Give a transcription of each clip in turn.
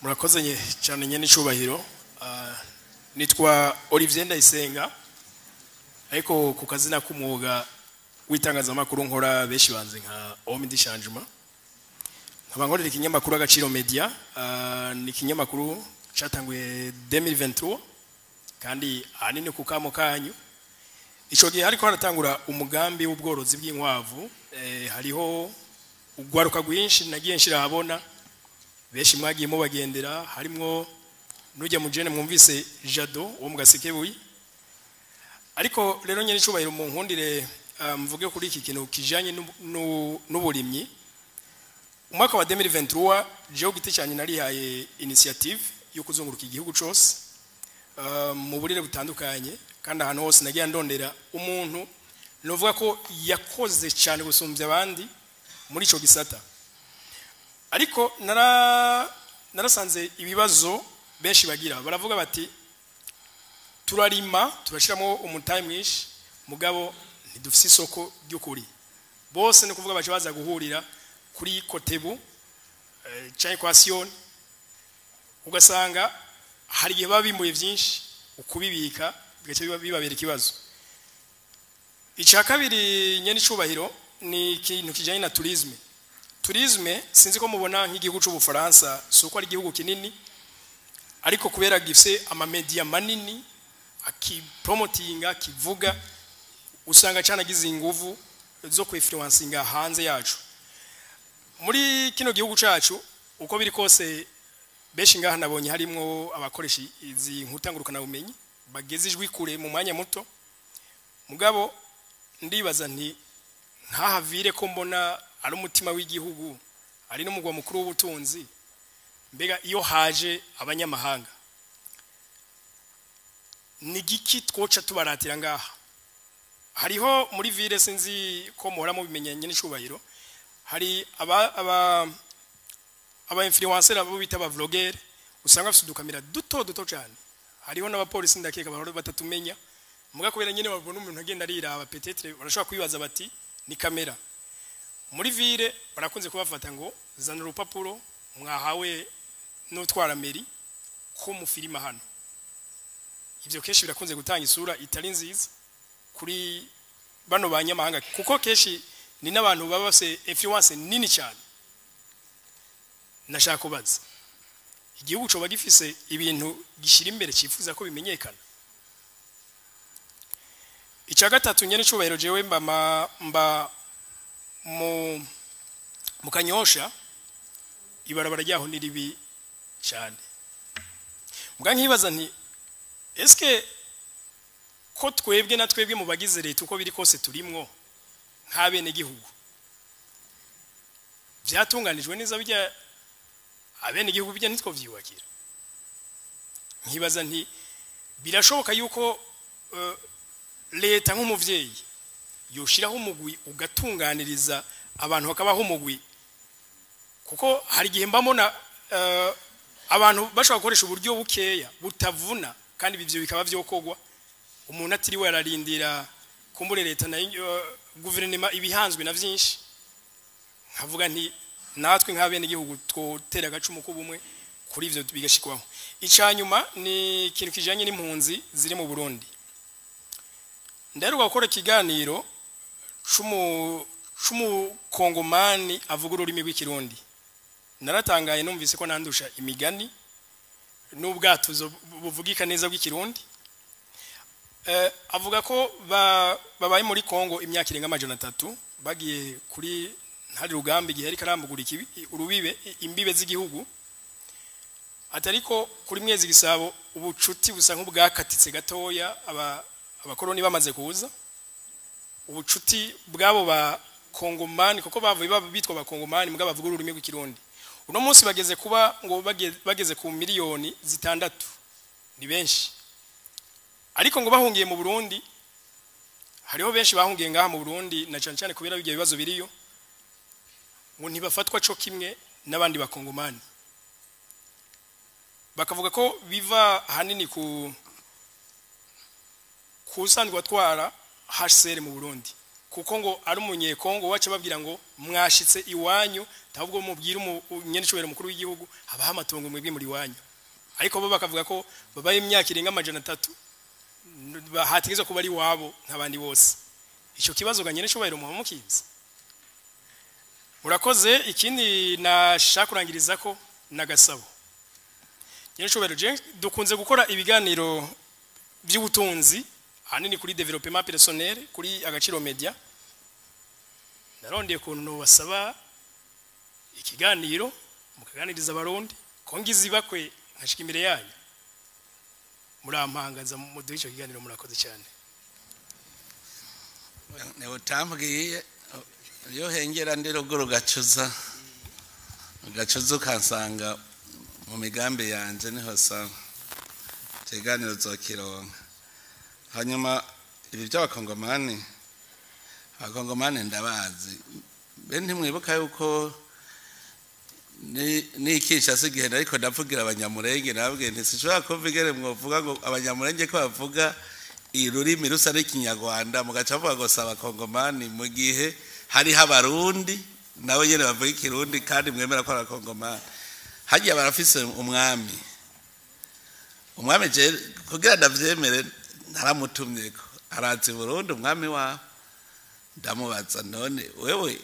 Murakoze cyane nyene icubahiro. Nitwa Olivier Ndayisenga, ariko ku kazina k'umwuga w'itangazamakuru nkora benshi banze nka Omidi Changement. Nkaba nkorera ikinyamakuru Agaciro Media, ni ikinyamakuru cyatanguye 2023 kandi ahanini ku kamo kanyu. Ico gihe hariko haratangura umugambi w'ubworozi bw'inkwavu, hariho ugwaruka gwinshi nagiye nshira habona benshi mwagiye mu bagendera, harimwo nujya mu jene mwumvise Jado wo mu Gasekebuye. Ariko rero nyene icubahiro mu nkundire mvuge kuri iki kintu kijanye n'uburimyi. Umwaka wa 2023 jewe giti cyane narihaye initiative yo kuzunguruka igihugu cyose mu burire butandukanye, kandi ahantu hose nagiye ndondera umuntu novuga ko yakoze cyane gusumbya abandi muri ico gisata. Ariko narasanze ibibazo benshi bagira, baravuga bati turarima turashiramo umutayi mwinshi mugabo ntidufise isoko ry'ukuri. Bose ni kuvuga baje baza guhurira kuri Kotebu cyangwa kwa Sion, ugasanga hari igihe babimbuye byinshi ukubibika bigace bibabera ikibazo. Icya kabiri nyene icubahiro ni ikintu kijanye na tourisme. Tourisme sinzi ko mubona nk'igihugu c'Ubufaransa suko ari igihugu kinini, ariko kubera gifise ama media manini akipromotinga kivuga, usanga cyane agize inguvu zo kwinfluencinga hanze yacu. Muri kino gihugu cacu uko biri kose benshi ngaha nabonye harimwo abakoresha izi nkutangurukana bumenyi bageze ijwi kure mu mwanya muto, mugabo ndibaza nti ntahavire ko mbona ari umutima w'igihugu ari no mugwa mukuru w'ubutunzi. Mbega iyo haje abanyamahanga ni giki twoca tubaratira ngaha? Hariho muri ville sinzi ko muhora mu bimenyanye n'icubahiro, hari aba influencer abo bita aba vlogger, usanga bafite udukamera duto cyane. Hariho n'abapolisi ndakeka bahora batatumenya, muga kubera nyene babona umuntu agenda ariraba peut-être barashobora kwibaza bati ni kamera. Muri ville barakunze kubafata ngo zana urupapuro mwahawe n'utwara meri ko mu filima hano. Ivyo keshi birakunze gutanga isura itari nziza kuri bano banyamahanga, kuko keshi ni n'abantu baba bafise influence nini cyane. Nashaka kubaza igihugu cyo bagifise ibintu gishira imbere cifuza ko bimenyekana. Icya gatatu nyene cubahiro jewe mba mu Kanyosha, ibarabara ryaho ni ribi cyane. Mbwa nkibaza nti eske ko twebwe na twebwe mu bagize leta uko biri kose turimwo nk'abene gihugu byatunganijwe neza bijya abene gihugu bijya nitwo vyubakira? Nkibaza nti birashoboka yuko leta nk'umuvyeyi yoshiraho umugwi ugatunganiriza abantu bakabaho umugwi, kuko hari gihe mbamona abantu bashobora gukoresha uburyo bukeya butavuna, kandi bivyo bikaba vyokogwa umuntu atiriwe ararindira kumbure leta na guverinoma ibihanzwe na vyinshi. Nkavuga nti natwe nk'abene igihugu twotera agacumu k'ubumwe kuri ivyo bigashikwaho. Icanyuma ni ikintu kijanye n'impunzi ziri mu Burundi. Ndaheruka gukora ikiganiro c'umukongomani avuga ururimi rw'ikirundi. Naratangaye numvise ko nandusha imigani n'ubwatuzo buvugika neza bw'ikirundi. Avuga ko babaye muri Kongo imyaka irenga 300, bagiye kuri hari rugambi gihe ari karambugura urubibe imbibe z'igihugu, atariko kuri mwezi gisabo ubucuti busa nk'ubwakatitse gatoya. Abakoroni bamaze kuza, ubucuti bwabo ba Kongomani, kuko bavuye bitwa ba Kongomani mugabo bavuga ururimi rw'ikirundi. Uno munsi bageze kuba ngo bageze ku miliyoni 6, ni benshi. Ariko ngo bahungiye mu Burundi, hariho benshi bahungiye ngaha mu Burundi na cyane kubera ibyo bibazo biriyo, ngo ntibafatwa cyo kimwe n'abandi bakongomani. Bakavuga ko biva hanini kusandwa twara HCR mu Burundi. kuko ngo ari umunyekongo wacu babwira ngo mwashitse iwanyu ntabwo mubwira umunyenicubero mukuru w'igihugu habaho amatongo mwebwe muri iwanyu ariko bo bakavuga ko babaye imyaka irenga 300 hatigeze kuba ari wabo nk'abandi bose icyo kibazo ganyenicubero mu mukizi murakoze ikindi nashaka kurangiriza ko nagasabo nyenicubero je dukunze gukora ibiganiro by'ubutunzi hanini kuri development personnel kuri Agaciro Media narondeye kuntu basaba ikiganiro mukaganiriza abarundi kongizi bakwe nkashika imbere yanyu murampangaza mu duhico kiganiro murakoze cyane ne utambwiye yo hengera ndero goro gacuza kansanga mu migambi yanje niho sa kiganiro zokironka hanyuma ibi by'abakongomani ndabazi bene mwibuka yuko ni ikisha sigenda ariko ndavugira abanyamurenge nabwe ntishobora kuvigere mwovuga ngo abanyamurenge ko bavuga irurimi rusa n'ikinyarwanda mugaca bavuga ngo saba abakongomani mu gihe hari habarundi nabo nyene bavuga ikirundi kandi mwemera ko abakongomani hagiye barafise umwami je kugira ndavyemere naramutumyeko arazi Burundi umwami wa ndamubaza none wewe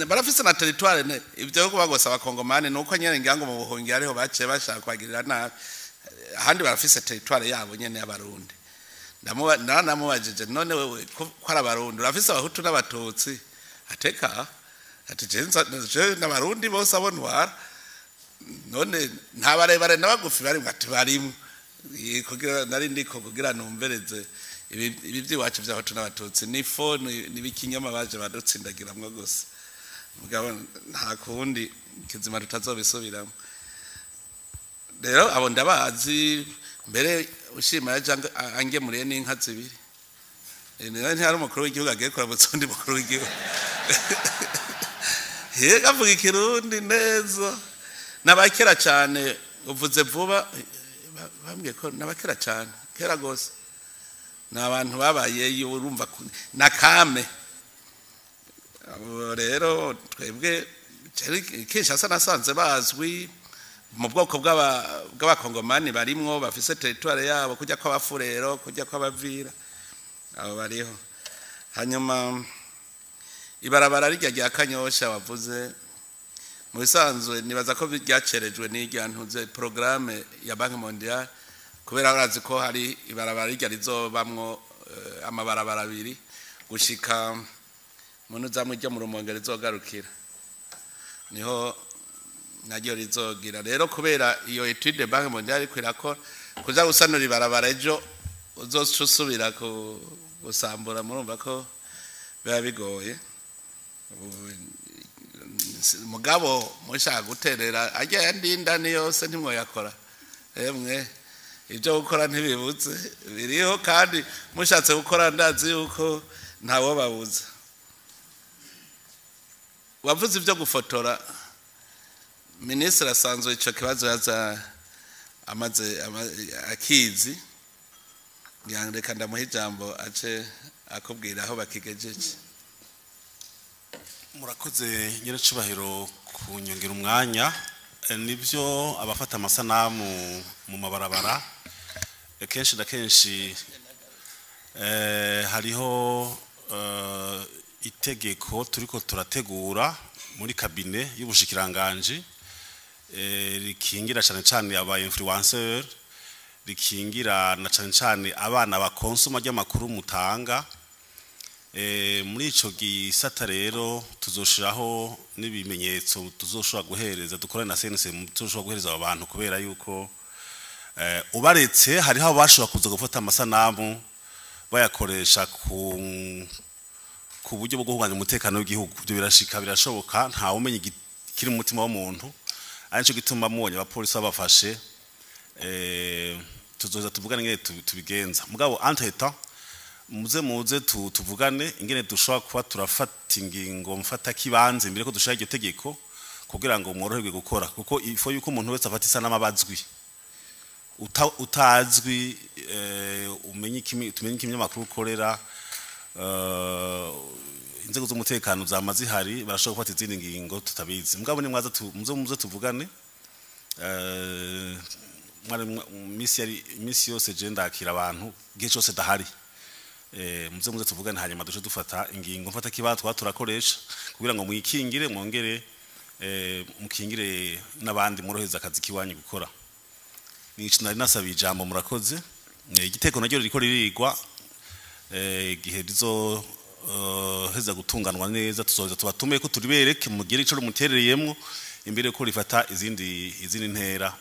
barafise na territoire ne ivyo ko bagosa abakongomani nuko nyene ngango mu buhungi ariho bace bashaka kwagirira nabi ahandi barafise territoire yabo nyene y'abarundi namubajije none wewe ko ari abarundi urafise abahutu n'abatutsi ateka ati je n'abarundi bose abonwara none nta barebare n'abagufi bari ngati barimo kugira nari ndiko kugira numbereze ibi byiwacu by'abahutu n'abatutsi ni phone nibikinyama baje badutsindagiramwe gose mugabo nta kundi kizima tutazobisubiramo rero abo ndabazi mbere ushima yaje angemuriye n'inka zibiri none hari umukuru w'igihugu agiye kora mutsundi mukuru w'igihugu avuga ikirundi neza nabakera cyane uvuze vuba bambwiye ko nabakera cyane kera gose n'abantu babaye urumva nakame rero twebwe kesha sana nasanze bazwi mu bwoko bw'abakongomani barimwo bafise territoire yabo kujya kw'abafurero kujya kw'abavira abo bariho hanyuma ibarabara rya Kanyosha wavuze mu bisanzwe nibaza ko byacerejwe n'iryantuze programme ya Banki Mondiale kubera barazi ko hari ibarabara rya rizobamwo amabarabara abiri gushika muntu zamujya mu Rumonge rizogarukira niho najyo rizogira rero kubera iyo etude Banki Mondiale kwirako kuza gusanura ibarabara ejo uzosubira gusambura murumva ko biba bigoye mugabo mushaka guterera ajya yandinda ni yose ntimwo yakora emwe ibyo gukora ntibibutse biriho kandi mushatse gukora ndazi yuko ntawo babuza wavuze ibyo gufotora ministre asanzwe ico kibazo yaza amaze akizi ngandeka ndamuha ijambo ace akubwira aho bakigejeje murakoze nyiracubahiro kunyongera umwanya nibyo abafata amasanamu mu mabarabara kenshi na kenshi hariho itegeko turiko turategura muri kabine y'ubushikiranganje rikingira cyane cyane aba influencer rikingira na cyane cyane abana bakonsoma ry'amakuru mutanga muri ico gisata rero tuzoshiraho n'ibimenyetso tuzoshobora guhereza dukora na CNC tuzoshobora guhereza abantu kubera yuko ubaretse hariho abashobora kuza gufata amasanamu bayakoresha ku buryo bwo guhungabanya umutekano w'igihugu byo birashika birashoboka nta umenye kiri mu mutima w'umuntu arico gituma mubonye abapolisi babafashe tuzoza tuvugane ngene tubigenza mugabo anteta muze tuvugane ingene dushobora kuba turafata ingingo mfata kibanze imbere ko dushaka iryo tegeko kugira ngo mworoherwe gukora kuko ifo yuko umuntu wese afata isana amabazwi utazwi tumenye ikinyamakuru ukorera inzego z'umutekano zama zihari barashobora gufata izindi ngingo tutabizi mugabo ni mwaza muze tuvugane misi yose je ndakira abantu gihe cyose dahari muze tuvugane hanyuma dushe dufata ingingo mfata kibatwa turakoresha kugira ngo mwikingire mwongere mukingire n'abandi muroheza akazi kiwanyu gukora nici nari nasabiye ijambo murakoze igiteko naryo ririko ririgwa gihe rizo heza gutunganwa neza tuzoza tubatume ko turibereke mugire ico rumuterereyemo imbere ko rifata izindi ntera